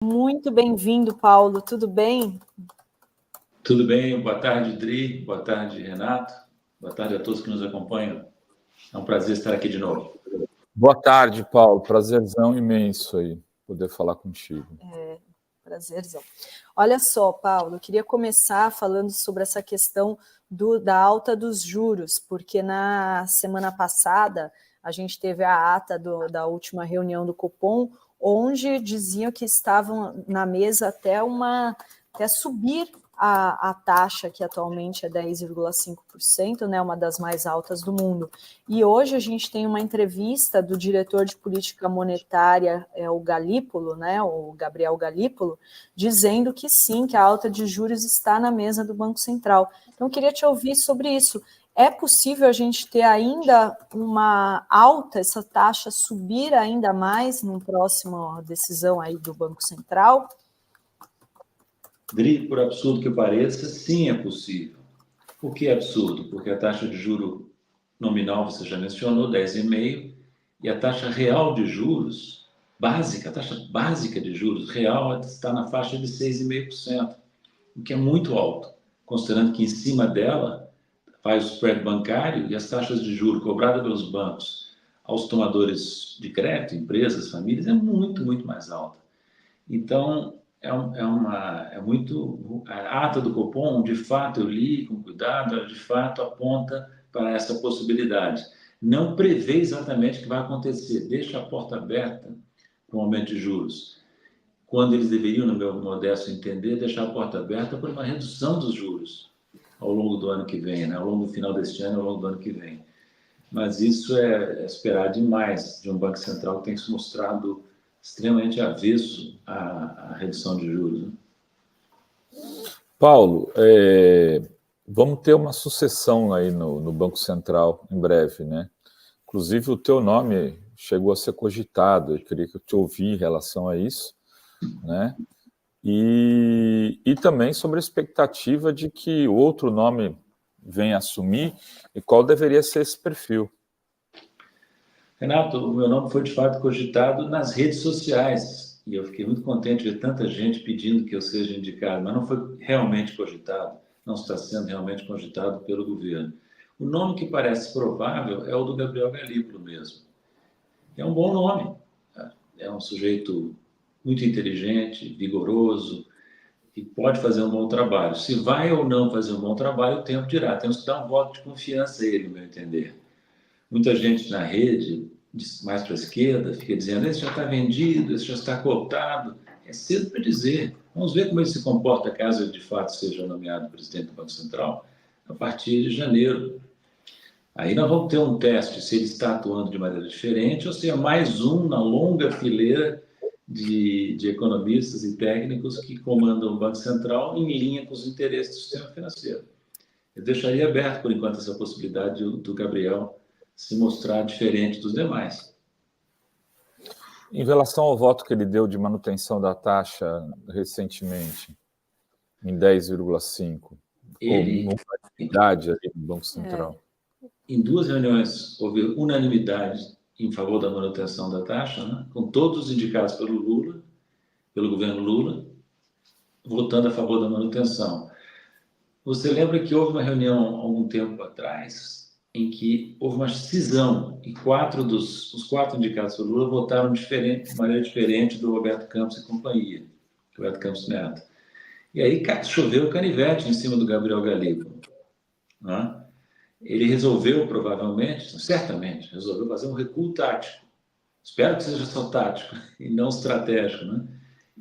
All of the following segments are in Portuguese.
Muito bem-vindo, Paulo. Tudo bem? Tudo bem. Boa tarde, Dri. Boa tarde, Renato. Boa tarde a todos que nos acompanham. É um prazer estar aqui de novo. Boa tarde, Paulo. Prazerzão imenso aí poder falar contigo. Prazerzão. Olha só, Paulo, eu queria começar falando sobre essa questão da alta dos juros, porque na semana passada a gente teve a ata da última reunião do Copom, onde diziam que estavam na mesa até subir a taxa, que atualmente é 10,5%, né, uma das mais altas do mundo. E hoje a gente tem uma entrevista do diretor de política monetária, o Galípolo, né, o Gabriel Galípolo, dizendo que sim, que a alta de juros está na mesa do Banco Central. Então, eu queria te ouvir sobre isso. É possível a gente ter ainda uma alta, essa taxa subir ainda mais na próxima decisão aí do Banco Central? Dri, por absurdo que pareça, sim, é possível. Por que é absurdo? Porque a taxa de juro nominal, você já mencionou, 10,5%, e a taxa real de juros, básica, a taxa básica de juros real está na faixa de 6,5%, o que é muito alto, considerando que em cima dela faz o spread bancário e as taxas de juros cobradas pelos bancos aos tomadores de crédito, empresas, famílias, é muito, muito mais alta. Então, a ata do Copom, de fato, eu li com cuidado, ela de fato aponta para essa possibilidade. Não prevê exatamente o que vai acontecer, deixa a porta aberta para o aumento de juros. Quando eles deveriam, no meu modesto entender, deixar a porta aberta para uma redução dos juros ao longo do ano que vem, né? Ao longo do final deste ano, ao longo do ano que vem. Mas isso é esperar demais de um Banco Central que tem se mostrado extremamente avesso à redução de juros. Né? Paulo, vamos ter uma sucessão aí no Banco Central em breve, né? Inclusive o teu nome chegou a ser cogitado, eu queria que eu te ouvisse em relação a isso, né? E também sobre a expectativa de que outro nome venha assumir e qual deveria ser esse perfil. Renato, o meu nome foi de fato cogitado nas redes sociais e eu fiquei muito contente de ver tanta gente pedindo que eu seja indicado, mas não foi realmente cogitado, não está sendo realmente cogitado pelo governo. O nome que parece provável é o do Gabriel Galípolo mesmo. É um bom nome, é um sujeito muito inteligente, vigoroso, e pode fazer um bom trabalho. Se vai ou não fazer um bom trabalho, o tempo dirá. Temos que dar um voto de confiança a ele, no meu entender. Muita gente na rede, mais para a esquerda, fica dizendo: esse já está vendido, esse já está cotado. É cedo para dizer. Vamos ver como ele se comporta caso ele de fato seja nomeado presidente do Banco Central a partir de janeiro. Aí nós vamos ter um teste se ele está atuando de maneira diferente ou se é mais um na longa fileira de economistas e técnicos que comandam o Banco Central em linha com os interesses do sistema financeiro. Eu deixaria aberto, por enquanto, essa possibilidade do Gabriel se mostrar diferente dos demais. Em relação ao voto que ele deu de manutenção da taxa recentemente, em 10,5%, Ele, como unanimidade ali do Banco Central. Em duas reuniões, houve unanimidade em favor da manutenção da taxa, né? Com todos indicados pelo Lula, pelo governo Lula, votando a favor da manutenção. Você lembra que houve uma reunião há algum tempo atrás em que houve uma cisão e os quatro indicados pelo Lula votaram de maneira diferente do Roberto Campos e companhia, Roberto Campos Neto. E aí choveu canivete em cima do Gabriel Galípolo, né? Ele resolveu, provavelmente, certamente, resolveu fazer um recuo tático. Espero que seja só tático e não estratégico, né?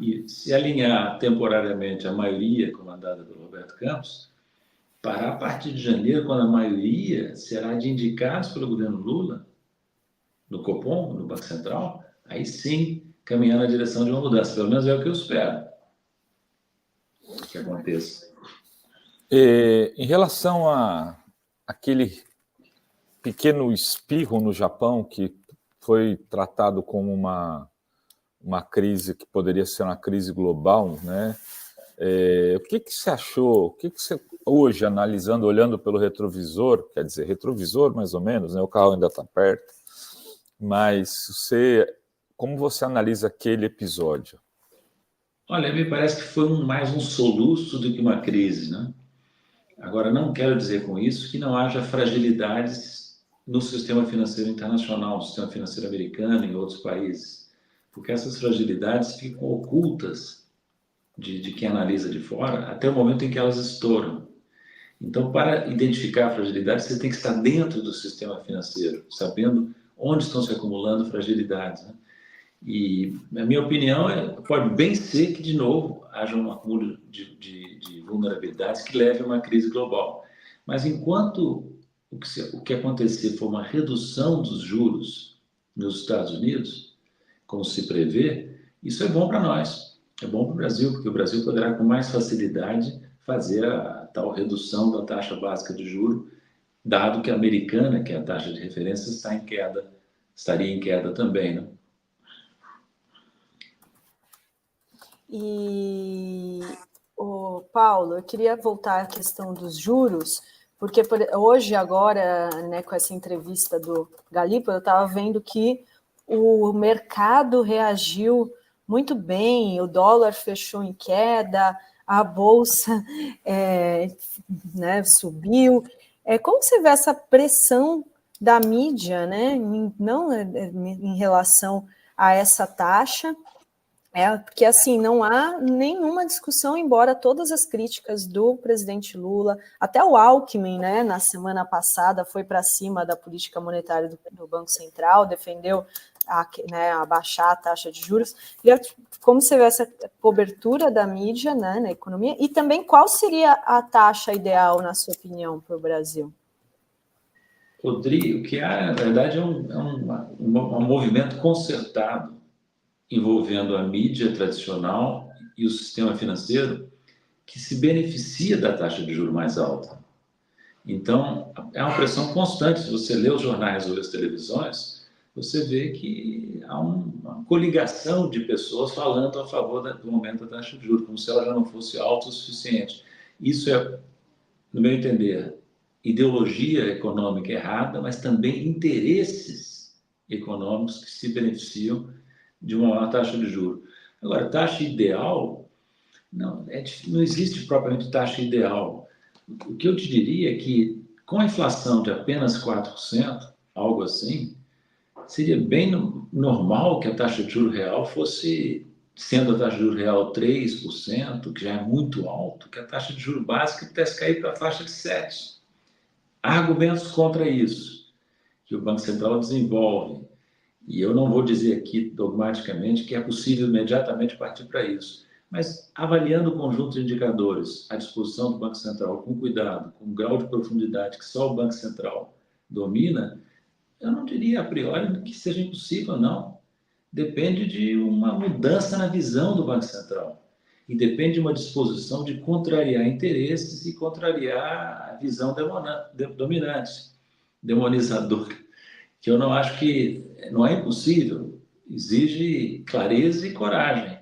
E se alinhar temporariamente a maioria comandada pelo Roberto Campos, para a partir de janeiro, quando a maioria será de indicados pelo governo Lula, no Copom, no Banco Central, aí sim caminhar na direção de uma mudança. Pelo menos é o que eu espero que aconteça. Em relação àquele pequeno espirro no Japão, que foi tratado como uma crise que poderia ser uma crise global, né? O que você achou? O que você, hoje, analisando, olhando pelo retrovisor, quer dizer, retrovisor mais ou menos, né? O carro ainda está perto, mas como você analisa aquele episódio? Olha, me parece que foi mais um soluço do que uma crise, né? Agora, não quero dizer com isso que não haja fragilidades no sistema financeiro internacional, no sistema financeiro americano e em outros países, porque essas fragilidades ficam ocultas de quem analisa de fora até o momento em que elas estouram. Então, para identificar a fragilidade, você tem que estar dentro do sistema financeiro, sabendo onde estão se acumulando fragilidades, né? E, na minha opinião, pode bem ser que, de novo, haja um acúmulo de vulnerabilidades que leve a uma crise global. Mas enquanto o que acontecer for uma redução dos juros nos Estados Unidos, como se prevê, isso é bom para nós, é bom para o Brasil, porque o Brasil poderá com mais facilidade fazer a tal redução da taxa básica de juros, dado que a americana, que é a taxa de referência, está em queda, estaria em queda também, né? E, Paulo, eu queria voltar à questão dos juros, porque hoje, agora, né, com essa entrevista do Galipo, eu estava vendo que o mercado reagiu muito bem, o dólar fechou em queda, a bolsa né, subiu. Como você vê essa pressão da mídia, né, em relação a essa taxa? Porque assim, não há nenhuma discussão, embora todas as críticas do presidente Lula, até o Alckmin, né, na semana passada, foi para cima da política monetária do Banco Central, defendeu abaixar a taxa de juros. Como você vê essa cobertura da mídia, né, na economia? E também qual seria a taxa ideal, na sua opinião, para o Brasil? Rodrigo, o que há, na verdade, é um movimento concertado envolvendo a mídia tradicional e o sistema financeiro que se beneficia da taxa de juros mais alta. Então, é uma pressão constante. Se você lê os jornais ou as televisões, você vê que há uma coligação de pessoas falando a favor do aumento da taxa de juros, como se ela já não fosse autossuficiente. Isso é, no meu entender, ideologia econômica errada, mas também interesses econômicos que se beneficiam de uma maior taxa de juros. Agora, taxa ideal, não existe propriamente taxa ideal. O que eu te diria é que, com a inflação de apenas 4%, algo assim, seria bem normal que a taxa de juros real fosse, sendo a taxa de juros real 3%, que já é muito alto, que a taxa de juros básica pudesse cair para a faixa de 7%. Há argumentos contra isso, que o Banco Central desenvolve. E eu não vou dizer aqui dogmaticamente que é possível imediatamente partir para isso, mas avaliando o conjunto de indicadores à disposição do Banco Central, com cuidado, com um grau de profundidade que só o Banco Central domina, eu não diria a priori que seja impossível, não. Depende de uma mudança na visão do Banco Central. E depende de uma disposição de contrariar interesses e contrariar a visão dominante, demonizadora, que eu não acho que não é impossível, exige clareza e coragem.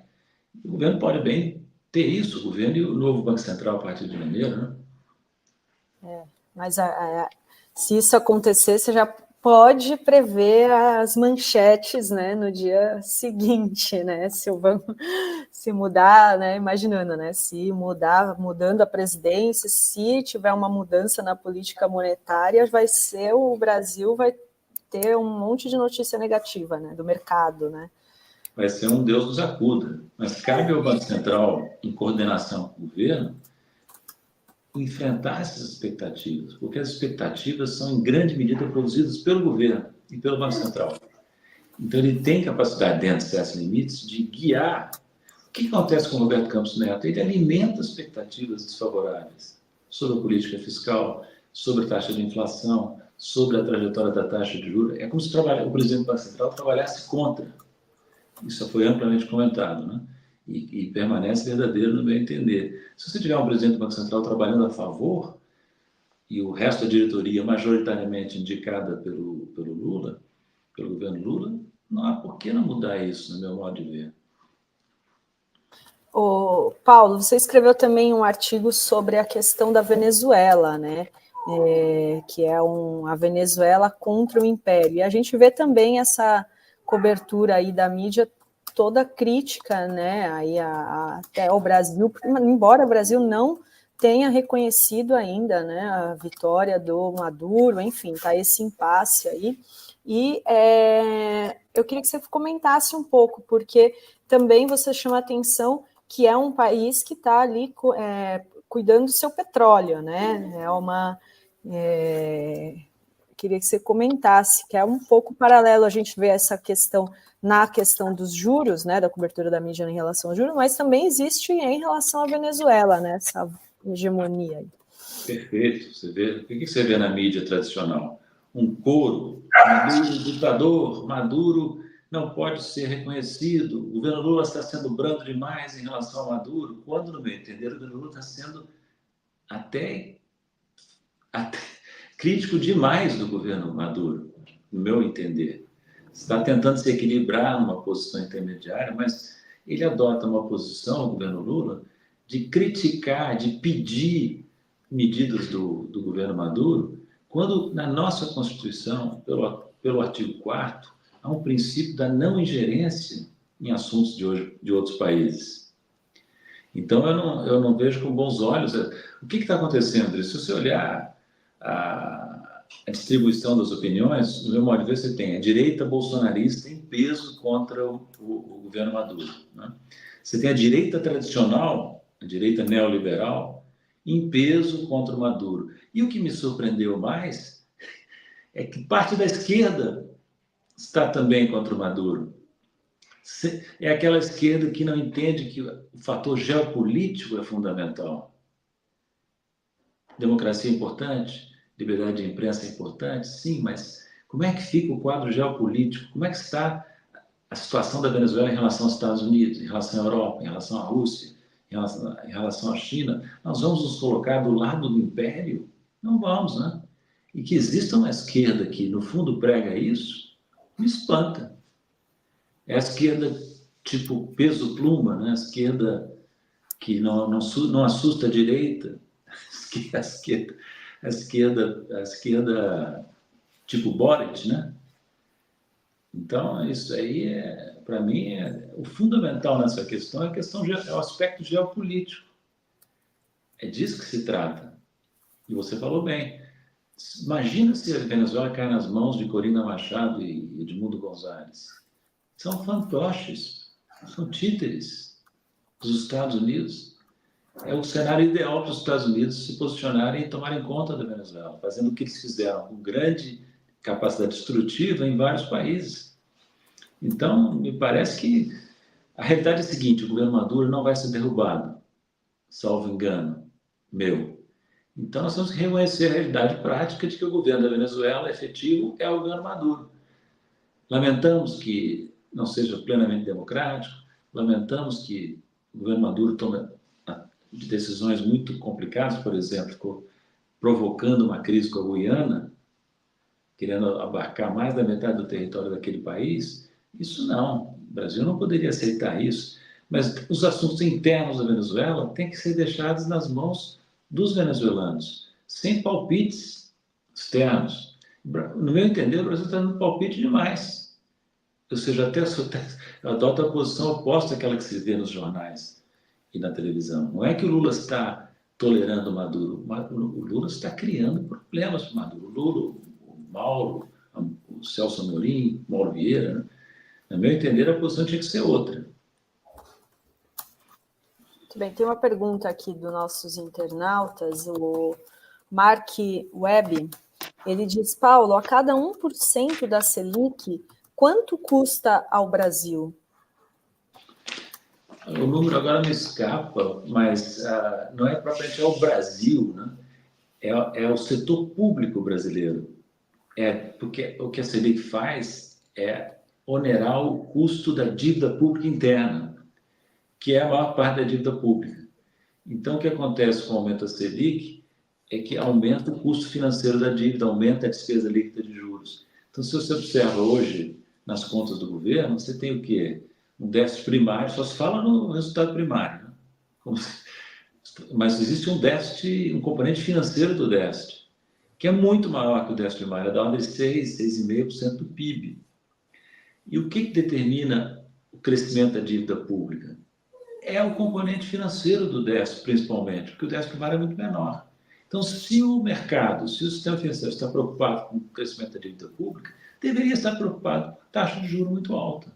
O governo pode bem ter isso, o governo e o novo Banco Central a partir de janeiro, né? Mas se isso acontecer, você já pode prever as manchetes, né, no dia seguinte, né, se o banco se mudar, né, imaginando, né, se mudando a presidência, se tiver uma mudança na política monetária, o Brasil vai ter um monte de notícia negativa, né, do mercado, né. Vai ser um Deus nos acuda, mas cabe ao Banco Central, em coordenação com o governo, enfrentar essas expectativas, porque as expectativas são, em grande medida, produzidas pelo governo e pelo Banco Central. Então, ele tem capacidade, dentro de certos limites, de guiar. O que acontece com o Roberto Campos Neto? Ele alimenta expectativas desfavoráveis sobre a política fiscal, sobre a taxa de inflação, sobre a trajetória da taxa de juros. É como se o presidente do Banco Central trabalhasse contra. Isso foi amplamente comentado, né? E permanece verdadeiro no meu entender. Se você tiver um presidente do Banco Central trabalhando a favor e o resto da diretoria majoritariamente indicada pelo Lula, pelo governo Lula, não há por que não mudar isso, no meu modo de ver. Paulo, você escreveu também um artigo sobre a questão da Venezuela, né? Que é a Venezuela contra o Império. E a gente vê também essa cobertura aí da mídia toda a crítica, né, aí até ao Brasil, embora o Brasil não tenha reconhecido ainda, né, a vitória do Maduro, enfim, tá esse impasse aí. E eu queria que você comentasse um pouco, porque também você chama a atenção que é um país que está ali cuidando do seu petróleo, né? Queria que você comentasse, que é um pouco paralelo a gente ver essa questão na questão dos juros, né, da cobertura da mídia em relação aos juros, mas também existe em relação à Venezuela, né, essa hegemonia aí. Perfeito. Você vê, o que você vê na mídia tradicional? Um coro, Maduro, ditador, Maduro não pode ser reconhecido, o governo Lula está sendo brando demais em relação ao Maduro, quando, no meu entender, o governo Lula está sendo até crítico demais do governo Maduro, no meu entender. Está tentando se equilibrar numa posição intermediária, mas ele adota uma posição, o governo Lula, de criticar, de pedir medidas do governo Maduro, quando na nossa Constituição, pelo artigo 4º, há um princípio da não ingerência em assuntos de outros países. Então, eu não vejo com bons olhos. O que está acontecendo? Se você olhar a distribuição das opiniões, no meu modo de ver, você tem a direita bolsonarista em peso contra o governo Maduro, né? Você tem a direita tradicional, a direita neoliberal, em peso contra o Maduro. E o que me surpreendeu mais é que parte da esquerda está também contra o Maduro. É aquela esquerda que não entende que o fator geopolítico é fundamental. Democracia é importante, liberdade de imprensa é importante, sim, mas como é que fica o quadro geopolítico? Como é que está a situação da Venezuela em relação aos Estados Unidos, em relação à Europa, em relação à Rússia, em relação à China? Nós vamos nos colocar do lado do império? Não vamos, né? E que exista uma esquerda que, no fundo, prega isso, me espanta. É a esquerda tipo peso-pluma, né? A esquerda que não assusta a direita, a esquerda tipo Boric, né? Então, isso aí, para mim, o fundamental nessa questão é o aspecto geopolítico. É disso que se trata. E você falou bem. Imagina se a Venezuela cai nas mãos de Corina Machado e Edmundo Gonzalez. São fantoches, são títeres dos Estados Unidos. É o cenário ideal para os Estados Unidos se posicionarem e tomarem conta da Venezuela, fazendo o que eles fizeram com grande capacidade destrutiva em vários países. Então, me parece que a realidade é a seguinte: o governo Maduro não vai ser derrubado, salvo engano meu. Então, nós temos que reconhecer a realidade prática de que o governo da Venezuela efetivo é o governo Maduro. Lamentamos que não seja plenamente democrático, lamentamos que o governo Maduro tome decisões muito complicadas, por exemplo, ficou provocando uma crise com a Guiana, querendo abarcar mais da metade do território daquele país. Isso não, o Brasil não poderia aceitar isso, mas os assuntos internos da Venezuela têm que ser deixados nas mãos dos venezuelanos, sem palpites externos. No meu entender, o Brasil está dando palpite demais. Ou seja, até adota a posição oposta àquela que se vê nos jornais e na televisão. Não é que o Lula está tolerando o Maduro, o Lula está criando problemas para o Maduro. O Lula, o Mauro, o Celso Amorim, o Mauro Vieira, né? No meu entender, a posição tinha que ser outra. Muito bem, tem uma pergunta aqui dos nossos internautas, o Mark Webb. Ele diz: Paulo, a cada 1% da Selic, quanto custa ao Brasil? O número agora me escapa, mas não é propriamente ao Brasil, né? É o setor público brasileiro. Porque o que a Selic faz é onerar o custo da dívida pública interna, que é a maior parte da dívida pública. Então, o que acontece com o aumento da Selic é que aumenta o custo financeiro da dívida, aumenta a despesa líquida de juros. Então, se você observa hoje nas contas do governo, você tem o quê? Um déficit primário, só se fala no resultado primário, né? Mas existe um déficit, um componente financeiro do déficit, que é muito maior que o déficit primário, é da ordem de 6,5% do PIB. E o que determina o crescimento da dívida pública? É o componente financeiro do déficit, principalmente, porque o déficit primário é muito menor. Então, se o mercado, se o sistema financeiro está preocupado com o crescimento da dívida pública, deveria estar preocupado com taxa de juros muito alta.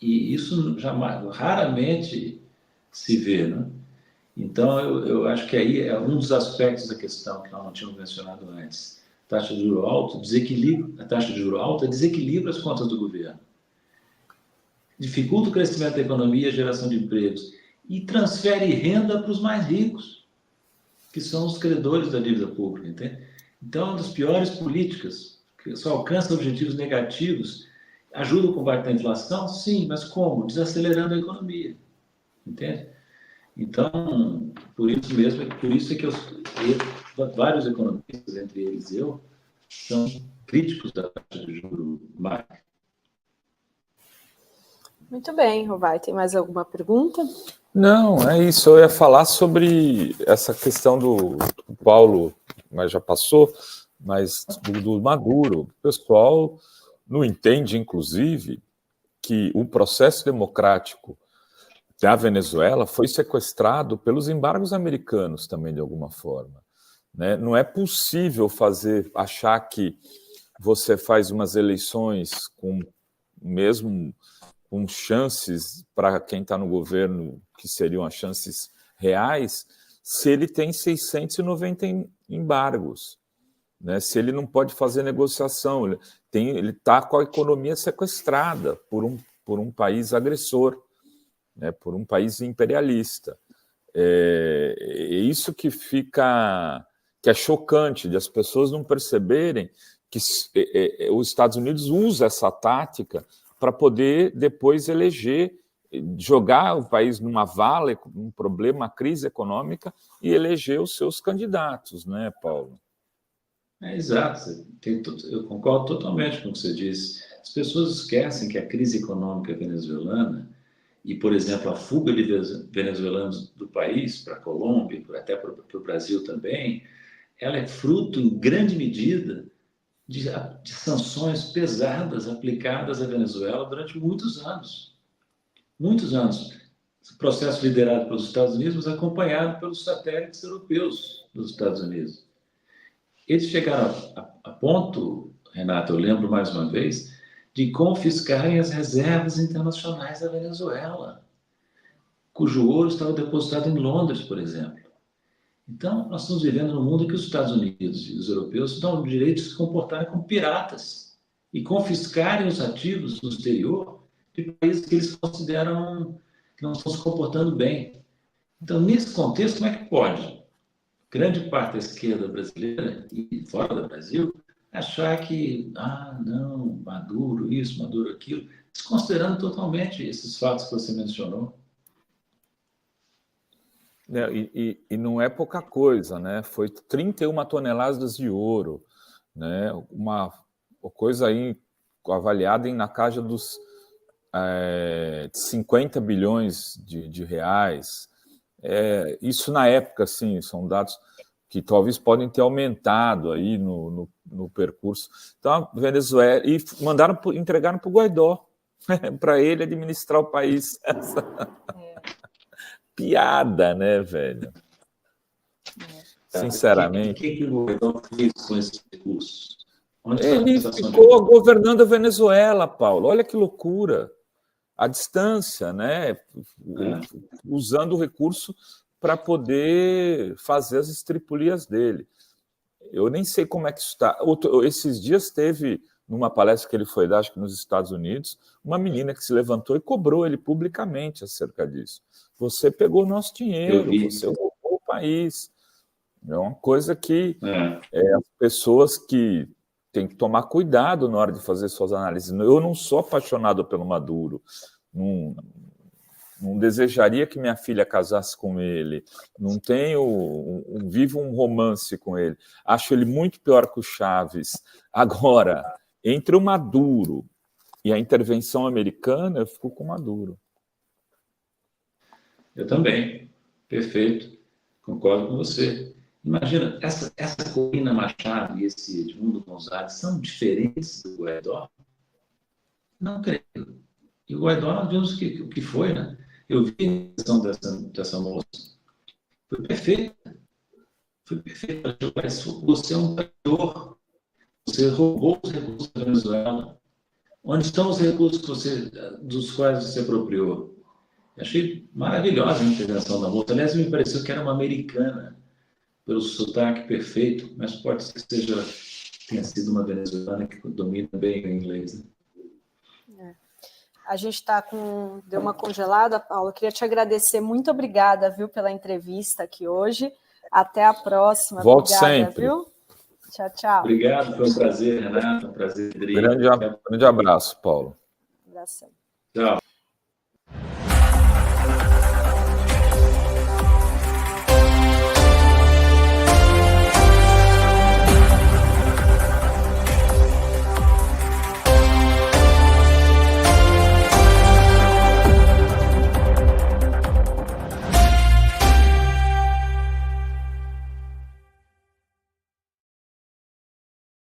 E isso raramente se vê, né? Então, eu acho que aí é um dos aspectos da questão que nós não tínhamos mencionado antes. Taxa de juros alta, a taxa de juros alta desequilibra as contas do governo, dificulta o crescimento da economia e a geração de empregos e transfere renda para os mais ricos, que são os credores da dívida pública, entende? Então, é uma das piores políticas, que só alcança objetivos negativos. Ajuda o combate à inflação? Sim, mas como? Desacelerando a economia, entende? Então, por isso é que vários economistas, entre eles eu, são críticos da taxa de juros máxima. Muito bem, Rovai. Tem mais alguma pergunta? Não, é isso. Eu ia falar sobre essa questão do Paulo, mas já passou, mas do Maduro. O pessoal não entende, inclusive, que o processo democrático da Venezuela foi sequestrado pelos embargos americanos também, de alguma forma. Né? Não é possível achar que você faz umas eleições mesmo com chances para quem está no governo, que seriam as chances reais, se ele tem 690 embargos, né? Se ele não pode fazer negociação, ele está com a economia sequestrada por um país agressor, né? Por um país imperialista. É isso que é chocante, de as pessoas não perceberem que os Estados Unidos usa essa tática para poder depois jogar o país numa vala, um problema, uma crise econômica, e eleger os seus candidatos, né, Paulo? Exato, eu concordo totalmente com o que você disse. As pessoas esquecem que a crise econômica venezuelana e, por exemplo, a fuga de venezuelanos do país para a Colômbia, até para o Brasil também, ela é fruto, em grande medida, de sanções pesadas aplicadas à Venezuela durante muitos anos. Muitos anos. Esse processo liderado pelos Estados Unidos, mas acompanhado pelos satélites europeus dos Estados Unidos. Eles chegaram a ponto, Renato, eu lembro mais uma vez, de confiscarem as reservas internacionais da Venezuela, cujo ouro estava depositado em Londres, por exemplo. Então, nós estamos vivendo num mundo em que os Estados Unidos e os europeus dão o direito de se comportarem como piratas e confiscarem os ativos no exterior de países que eles consideram que não estão se comportando bem. Então, nesse contexto, como é que pode grande parte da esquerda brasileira e fora do Brasil achar que, não, Maduro isso, Maduro aquilo, desconsiderando totalmente esses fatos que você mencionou? E não é pouca coisa, né? Foi 31 toneladas de ouro, né? Uma coisa aí avaliada na casa dos 50 bilhões de reais. Isso na época, sim, são dados que talvez podem ter aumentado aí no percurso. Então, a Venezuela... E entregaram para o Guaidó, para ele administrar o país. Piada, né, velho? Sinceramente. O que o Guaidó fez com esses recursos? Ele ficou governando a Venezuela, Paulo. Olha que loucura. À distância, né? Usando o recurso para poder fazer as estripulias dele. Eu nem sei como é que isso está. Esses dias teve, numa palestra que ele foi dar, acho que nos Estados Unidos, uma menina que se levantou e cobrou ele publicamente acerca disso. Você pegou o nosso dinheiro, você roubou o país. É uma coisa que as pessoas que têm que tomar cuidado na hora de fazer suas análises. Eu não sou apaixonado pelo Maduro, não desejaria que minha filha casasse com ele, não vivo um romance com ele. Acho ele muito pior que o Chaves. Agora, entre o Maduro e a intervenção americana, eu fico com o Maduro. Eu também. Perfeito. Concordo com você. Imagina, essa Corina Machado e esse Edmundo Gonzalez são diferentes do Guaidó? Não creio. E o Guaidó, nós vimos o que foi, né? Eu vi a questão dessa moça. Foi perfeita. Foi perfeita. Você é um traidor. Você roubou os recursos da Venezuela. Onde estão os recursos dos quais você apropriou? Eu achei maravilhosa a intervenção da moça. Aliás, me pareceu que era uma americana, pelo sotaque perfeito, mas pode ser que tenha sido uma venezuelana que domina bem o inglês. Né? A gente deu uma congelada, Paulo. Eu queria te agradecer. Muito obrigada, viu, pela entrevista aqui hoje. Até a próxima. Volte obrigada, sempre. Viu? Tchau, tchau. Obrigado, foi um prazer, Renato. Um prazer, Rodrigo. Grande abraço, Paulo. Um abração. Tchau.